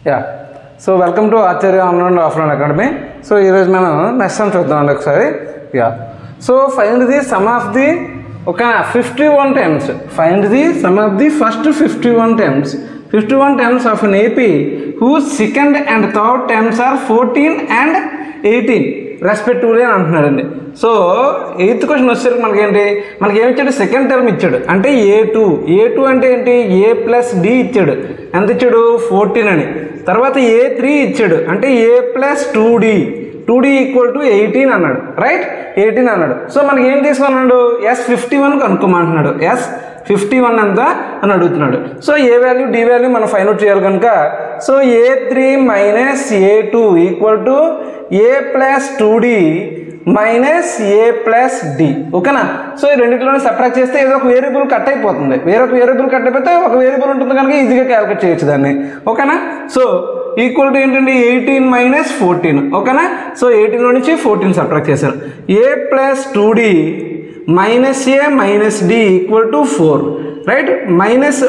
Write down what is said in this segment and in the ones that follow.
Yeah so welcome to Acharya online and offline academy. So ఈరోజు మనం next some చూద్దాం ఒకసారి. Yeah so find the sum of the ఒక 51 times. Find the sum of the first 51 times. 51 times of an AP whose second and third terms are 14 and 18 respectively అని అంటున్నాడండి. So 8th question వచ్చేసరికి మనకి ఏమి ఇచ్చాడు? Second term ఇచ్చాడు, అంటే A2 అంటే ఏంటి? A ప్లస్ డి ఇచ్చాడు. ఎంత ఇచ్చాడు? 14 అని. తర్వాత A3 ఇచ్చాడు, అంటే A plus 2D equal to 18 అన్నాడు. రైట్, 18 అన్నాడు. సో మనకి ఏం తీసుకున్నాడు? S51 కనుక్కోమంటున్నాడు. S51 ఎంత అని అడుగుతున్నాడు. So a value d value మనం ఫైండ్ అవుట్ చేయాలి కనుక, so A3 minus A2 equal to A plus 2D minus A plus d. ఓకేనా? సో ఈ రెండింటిలోనే సబ్ట్రాక్ట్ చేస్తే ఏదో ఒక వేరియబుల్ కట్ అయిపోతుంది. వేరొక వేరియబుల్ కట్ అయిపోతే ఒక వేరియబుల్ ఉంటుంది కనుక ఈజీగా క్యాలిక్యులేట్ చేయొచ్చు దాన్ని. ఓకేనా? సో ఈక్వల్ టు ఏంటండి? 18 మైనస్ 14. ఓకేనా? సో 18లో నుంచి 14 సబ్ట్రాక్ట్ చేశారు. A plus 2D minus A minus d equal to 4. Right, minus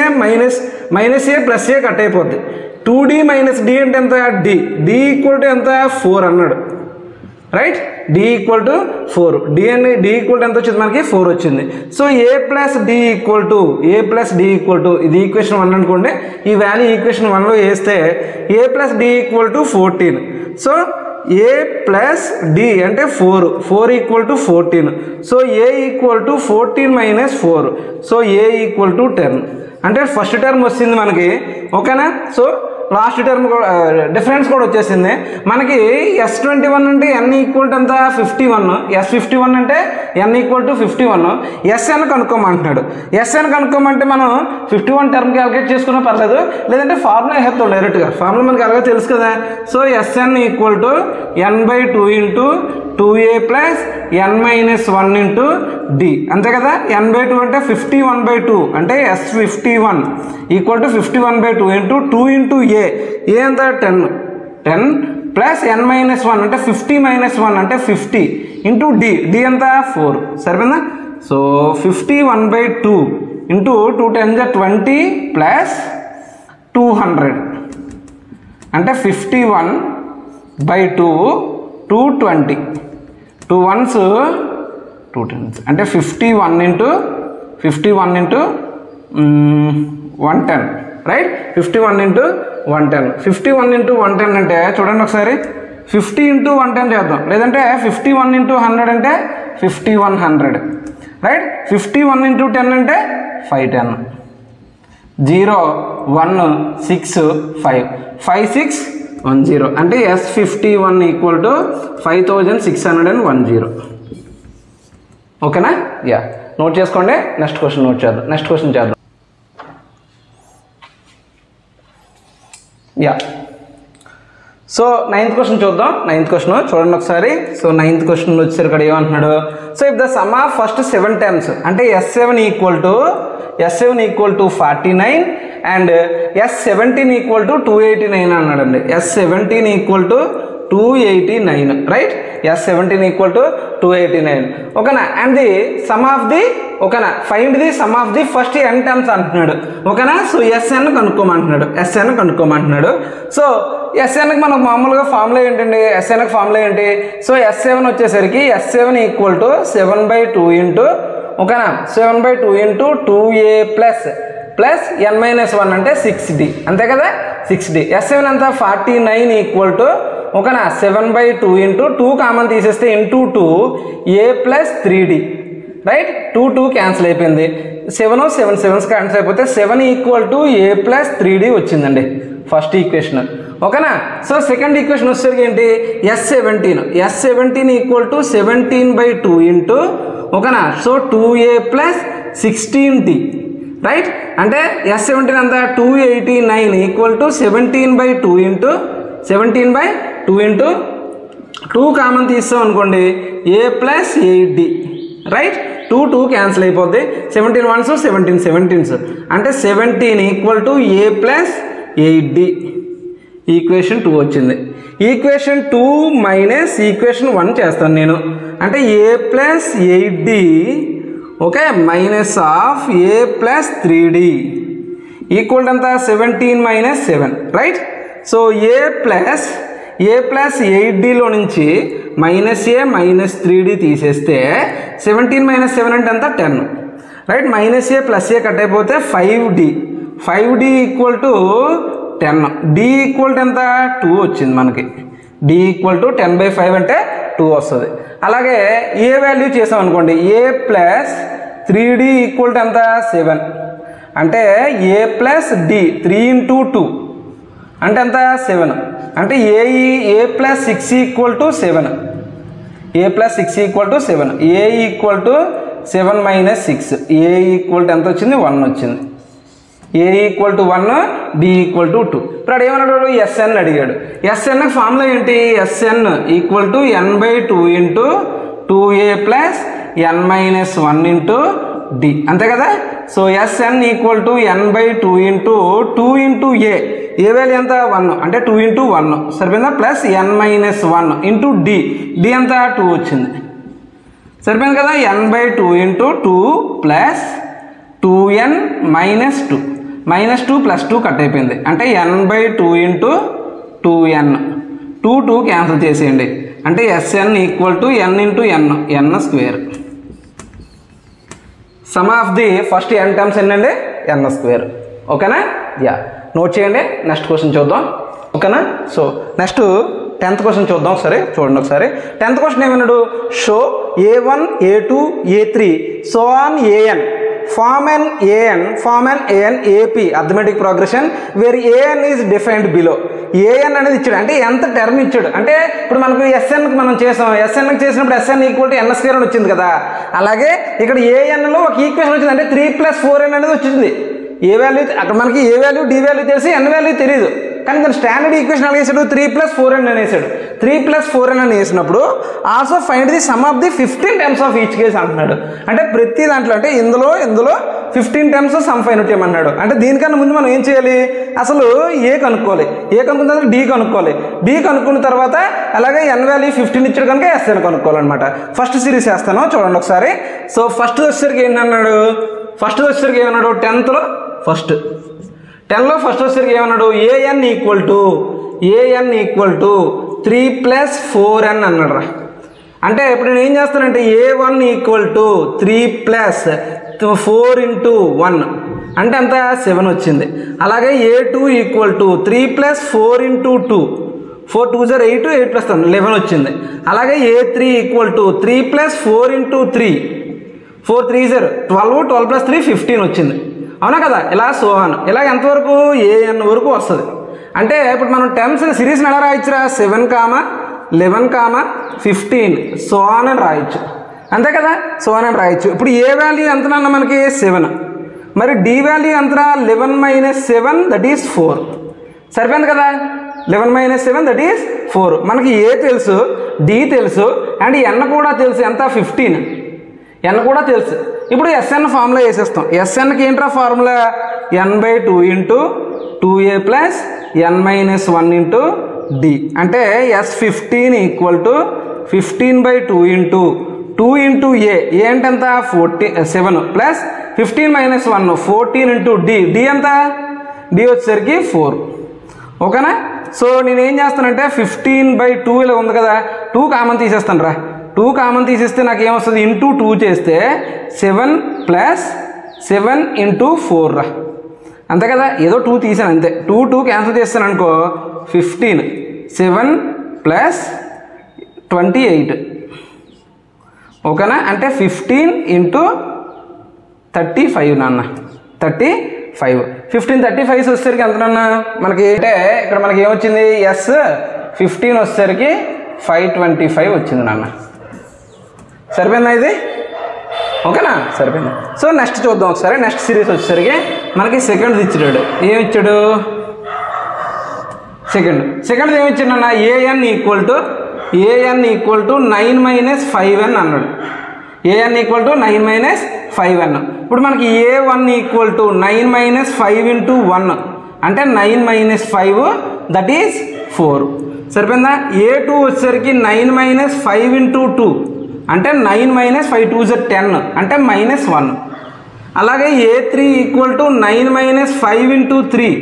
A minus A plus A cut అయిపోద్ది. 2D మైనస్ డి అంటే ఎంత? డి ఈక్వల్ టు ఎంత? 4 అన్నాడు. Right, d equal to 4. D equal to ఎంత వచ్చింది? మనకి 4 వచ్చింది. So a plus d equal to ఇది ఈక్వేషన్ 1 అనుకోండి. ఈ వాల్యూ ఈక్వేషన్ 1లో వేస్తే a plus d equal to 14. So a plus d అంటే 4 equal to 14. So a equal to 14 minus 4. So a equal to 10. అంటే ఫస్ట్ టర్మ్ వచ్చింది మనకి. ఓకేనా? సో లాస్ట్ టర్మ్ డిఫరెన్స్ కూడా వచ్చేసింది మనకి. S21 అంటే n ఈక్వల్ టు ఎంత? 51. S51 అంటే n equal to 51. SN కనుక్కోమంటున్నాడు. SN కనుక్కోమంటే మనం 51 టర్మ్ క్యాలిక్యులేట్ చేసుకున్నా పర్లేదు, లేదంటే ఫార్ములా వేస్తాం డైరెక్ట్గా. ఫార్ములా మనకి అలాగే తెలుసు కదా. So SN equal to n/2 into 2a plus n minus 1 into d. అంతే కదా? n/2 అంటే 51/2 అంటే S51 equal to 51/2 into 2 into a ఎంత? 10 ప్లస్ n మైనస్ 1 అంటే 50 మైనస్ 1 అంటే 50 ఇంటూ డి ఎంత? 4. సరిపోయిందా? సో 51/2 ఇంటూ 2 10 20 ప్లస్ 200 అంటే 51/2 220 2 1s 2 10s అంటే 51 ఇంటూ 110. Right, 51 into 110. 51 ఇంటూ 110 అంటే చూడండి ఒకసారి, 50 ఇంటూ 110 చేద్దాం, లేదంటే 51 ఇంటూ 100 అంటే 5100. రైట్, 51 ఇంటూ 10 అంటే 510. 0 1 6 5 5610 అంటే S51 ఈక్వల్ టు 5610. ఓకేనా? యా, నోట్ చేసుకోండి. నెక్స్ట్ క్వశ్చన్ చేద్దాం. యా, సో 9th క్వశ్చన్ చూద్దాం. 9th క్వశ్చన్ చూడండి ఒకసారి. సో 9th క్వశ్చన్ వచ్చేసరికి ఇక్కడ ఏమంటున్నాడు? So if the sum of first 7 times అంటే S7 equal to 49 and S17 equal to 289 అన్నాడండి. S17 equal to 289. Right, S17 equal to 289. ఓకేనా? And the sum of the, ఓకేనా, find the sum of the first n times అంటున్నాడు. ఓకేనా? So SN కనుక్కోమంటున్నాడు. So SNకి మనకు మామూలుగా ఫార్ములా ఏంటండి? SNకి ఫార్ములా ఏంటి? సో S7 వచ్చేసరికి S7 ఈక్వల్ టు 7/2 ఇంటూ, ఓకేనా, 7/2 into 2a plus n minus 1 అంటే 6d. అంతే కదా? 6d. S7 అంతా 49 ఈక్వల్ టు, ఓకేనా, 7/2 ఇంటూ 2 కామన్ తీసేస్తే into 2 a plus 3d. Right, 2 cancel అయిపోయింది. 7 క్యాన్సిల్ అయిపోతే 7 equal to a plus 3d వచ్చిందండి ఫస్ట్ ఈక్వేషన్. ఓకేనా? సో సెకండ్ ఈక్వేషన్ వచ్చేసరికి ఏంటి? S17 ఈక్వల్ టు 17/2 ఇంటూ, ఓకేనా, so 2a plus 16d. Right, అంటే S17 అంతా 289 ఈక్వల్ టు 17/2 ఇంటూ 2 కామన్ తీస్తాం అనుకోండి, a plus 8d. Right, 2 cancel అయిపోద్ది. 17 1s 17s అంటే 17 equal to a plus 8d. Equation 2 వచ్చింది. ఈక్వేషన్ 2 మైనస్ ఈక్వేషన్ 1 చేస్తాను నేను, అంటే a plus 8d, okay, minus of a plus 3d equal ఎంత 17 minus 7 right. So a plus 8Dలో నుంచి -a minus 3D తీసేస్తే 17 minus 7 అంటే ఎంత 10 right. -a plus a cut అయిపోతే 5D equal to 10. d equal to ఎంత 2 వచ్చింది మనకి. d ఈక్వల్ టు 10/5 అంటే 2 వస్తుంది. అలాగే ఏ వాల్యూ చేసాం అనుకోండి, a plus 3D equal to ఎంత 7 అంటే a ప్లస్ d 3 × 2 అంటే ఎంత 7 అంటే a plus 6 equal to 7. a plus 6 equal to 7. a equal to 7 minus 6. a equal to ఎంత వచ్చింది 1 వచ్చింది. a equal to 1, d equal to 2. ఇప్పుడు ఏమన్నాడు ఎస్ఎన్ అడిగాడు. ఎస్ఎన్ ఫార్ములా ఏంటి, SN equal to n/2 into 2a plus n minus 1 into d అంతే కదా. So SN equal to n/2 into 2 into a value ఎంత 1 అంటే 2 ఇంటూ 1 సరిపోయిందా, plus n minus 1 into d ఎంత 2 వచ్చింది సరిపోయింది కదా. n/2 into 2 plus 2n minus 2 -2 plus 2 cut అయిపోయింది అంటే n/2 ఇంటూ 2n 2 క్యాన్సిల్ చేసేయండి అంటే SN equal to n into n square. Sum of the first n terms ఏంటండి n స్క్వేర్. ఓకేనా, యా నోట్ చేయండి. నెక్స్ట్ క్వశ్చన్ చూద్దాం. ఓకేనా. సో నెక్స్ట్ 10th క్వశ్చన్ చూద్దాం. సరే చూడండి ఒకసారి. 10th క్వశ్చన్ ఏమన్నాడు, show a1 a2 a3 so on an form an an AP arithmetic progression where an is defined below. an అనేది ఇచ్చాడు అంటే ఎంత టర్మ్ ఇచ్చాడు అంటే ఇప్పుడు మనకు ఎస్ఎన్కి మనం చేసాం, ఎస్ఎన్కి చేసినప్పుడు SN equal to n square అని వచ్చింది కదా. అలాగే ఇక్కడ ఏఎన్లో ఒక ఈక్వేషన్ వచ్చింది అంటే 3 + 4n అనేది వచ్చింది. ఏ వాల్యూ అక్కడ మనకి ఏ వాల్యూ డి వాల్యూ తెలిసి n వాల్యూ తెలియదు కానీ దాని స్టాండర్డ్ ఈక్వేషన్ అనేసాడు 3 + 4n అనేసాడు. 3 + 4n అని వేసినప్పుడు also find the sum of the 15 times of each case అంటున్నాడు. అంటే ప్రతి దాంట్లో అంటే ఇందులో 15 టైమ్స్ సమ్ ఫైండ్ చేయమన్నాడు. అంటే దీనికన్నా ముందు మనం ఏం చేయాలి, అసలు ఏ కనుక్కోవాలి, ఏ కనుక్కున్న తర్వాత డి కనుక్కోవాలి, డి కనుక్కున్న తర్వాత అలాగే n వాల్యూ 15 ఇచ్చాడు కనుక ఎస్ఎన్ కనుక్కోవాలన్నమాట. ఫస్ట్ సిరీస్ వేస్తాను చూడండి ఒకసారి. సో ఫస్ట్ వచ్చేసరికి ఏంటన్నాడు, ఏమన్నాడు 10th ఫస్ట్ వచ్చేసరికి ఏమన్నాడు an ఈక్వల్ టు 3 + 4n అన్నాడు రా. అంటే ఇప్పుడు నేను ఏం చేస్తానంటే a1 ఈక్వల్ టు 3 + 4 × 1 అంటే అంత 7 వచ్చింది. అలాగే a2 ఈక్వల్ టు 3 + 4 × 2 4 2 = 8 8 + 1 11 వచ్చింది. అలాగే a3 ఈక్వల్ టు 3 + 4 × 3 4 3 = 12 12 + 3 15 వచ్చింది. అవునా కదా. ఇలా సోహాన్ ఇలా ఎంతవరకు an వరకు వస్తుంది. అంటే ఇప్పుడు మనం టర్మ్స్ సిరీస్ని ఎలా రాయొచ్చురా 7, 11, 15 సోహాన్ అని రాయొచ్చు అంతే కదా. సోహాన్ అని రాయొచ్చు. ఇప్పుడు ఏ వాల్యూ ఎంతనన్నా మనకి 7, మరి డి వాల్యూ ఎంతరా 11 - 7 దట్ ఈస్ 4 సరిపోయింది కదా. 11 - 7 దట్ ఈస్ 4. మనకి ఏ తెలుసు, డి తెలుసు అండ్ n కూడా తెలుసు ఎంత 15 n కూడా తెలుసు. ఇప్పుడు ఎస్ఎన్ ఫార్ములా వేసేస్తాం. ఎస్ఎన్కి ఏంట్రా formula n/2 into 2a plus n minus 1 into d అంటే S15 equal to 15/2 into 2 into a అంటే ఎంత 7 ప్లస్ 15 - 1 14 ఇంటూ డి ఎంత డి వచ్చేసరికి 4. ఓకేనా. సో నేను ఏం చేస్తానంటే 15/2 ఇలా ఉంది కదా 2 కామన్ తీసేస్తాను రా. 2 కామన్ తీసేస్తే నాకు ఏమొస్తుంది ఇంటూ 2 చేస్తే 7 + 7 ఇంటూ 4 రా అంతే కదా. ఏదో 2 తీసాను అంతే. 2 క్యాన్సిల్ చేస్తాను అనుకో 15 7 + 28 ఓకేనా. అంటే 15 × 35 నాన్న 35 15 35 వచ్చేసరికి ఎంతనన్నా మనకి అంటే ఇక్కడ మనకి ఏమొచ్చింది S15 వచ్చేసరికి 525 వచ్చింది నాన్న. సరిపోయిందా ఇది ఓకేనా సరిపోయింది. సో నెక్స్ట్ చూద్దాం ఒకసారి. నెక్స్ట్ సిరీస్ వచ్చేసరికి మనకి సెకండ్ ఇచ్చాడు. ఏమి ఇచ్చాడు సెకండ్ ఏమి ఇచ్చాడు అన్న an ఈక్వల్ టు 9 - 5n అన్నాడు. an equal to 9 - 5n. ఇప్పుడు మనకి a1 ఈక్వల్ టు 9 - 5 ఇంటూ 1 అంటే 9 - 5 దట్ ఈస్ 4 సరిపోయిందా. a2 వచ్చేసరికి 9 - 5 ఇంటూ 2 అంటే 9 - 5 2 = 10 అంటే -1 అలాగే A3 equal to 9 minus 5 into 3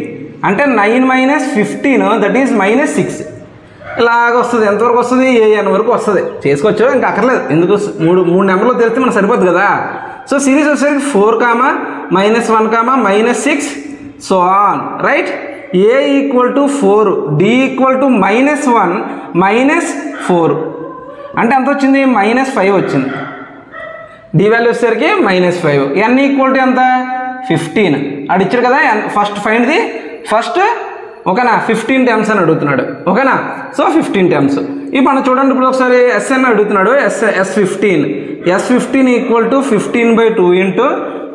అంటే 9 మైనస్ 15 దట్ ఈజ్ మైనస్ 6 ఇలాగ వస్తుంది. ఎంతవరకు వస్తుంది? AN వరకు వస్తుంది. చేసుకోవచ్చు, ఇంకా అక్కర్లేదు. ఎందుకు మూడు నెంబర్లు తెలిస్తే మనకు సరిపోద్ది కదా. సో సిరీస్ వచ్చేసరికి 4 comma minus 1 comma minus 6 so on right. A equal to 4, D equal to minus 1 minus 4 అంటే ఎంత వచ్చింది? మైనస్ 5 వచ్చింది. D వాల్యూ వచ్చేసరికి మైనస్ 5. N ఈక్వల్ టు ఎంత? 15 అడిచ్చాడు కదా. ఫస్ట్ ఫైండ్ ది ఫస్ట్ ఓకేనా 15 టైమ్స్ అని అడుగుతున్నాడు ఓకేనా. So 15 times. ఇప్పుడు మనం చూడండి, ఇప్పుడు ఒకసారి SN అడుగుతున్నాడు. S15 equal to 15/2 into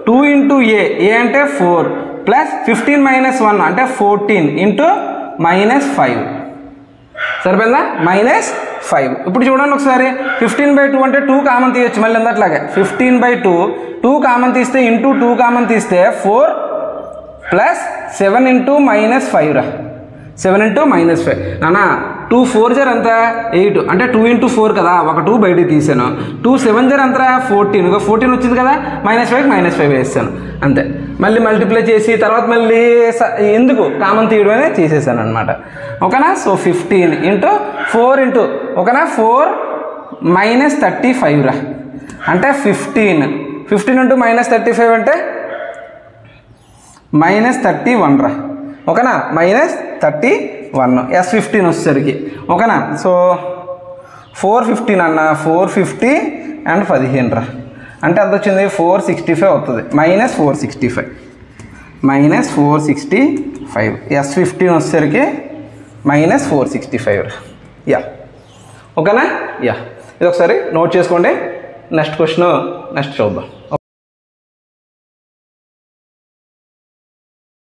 2 into A అంటే 4 ప్లస్ 15 మైనస్ 1 అంటే 14 ఇంటూ మైనస్ 5 సరిపోయిందా? మైనస్ 5. ఇప్పుడు చూడండి ఒకసారి 15/2 అంటే 2 కామన్ తీయచ్చు మళ్ళీ ఎందట్లాగే 15/2 2 కామన్ తీస్తే ఇంటూ 2 కామన్ తీస్తే 4 ప్లస్ 7 ఇంటూ మైనస్ 5 రా. 7 ఇంటూ మైనస్ 5 నానా 2 4 జర్ ఎంత 8 అంటే 2 ఇంటూ 4 కదా. ఒక 2 బయటికి తీసాను. 2 7 జర్ ఎంత 14 14 వచ్చింది కదా. -5 వేసాను అంతే. మళ్ళీ మల్టిప్లై చేసి తర్వాత మళ్ళీ ఎందుకు కామన్ తీయడం అనేది చేసేసాను అనమాట ఓకేనా. సో 15 ఇంటూ 4 ఇంటూ ఓకేనా 4 మైనస్ 35 రా అంటే 15 ఇంటూ మైనస్ 35 అంటే మైనస్ 31 రా ఓకేనా. మైనస్ 31 S15 వచ్చేసరికి ఓకేనా. సో 415 అన్న 450 అండ్ 15 రా అంటే ఎంత వచ్చింది? 465 అవుతుంది. -465 S15 వచ్చేసరికి -465 రా. యా ఓకేనా. యా ఇది ఒకసారి నోట్ చేసుకోండి. నెక్స్ట్ క్వశ్చన్ నెక్స్ట్ చూద్దాం.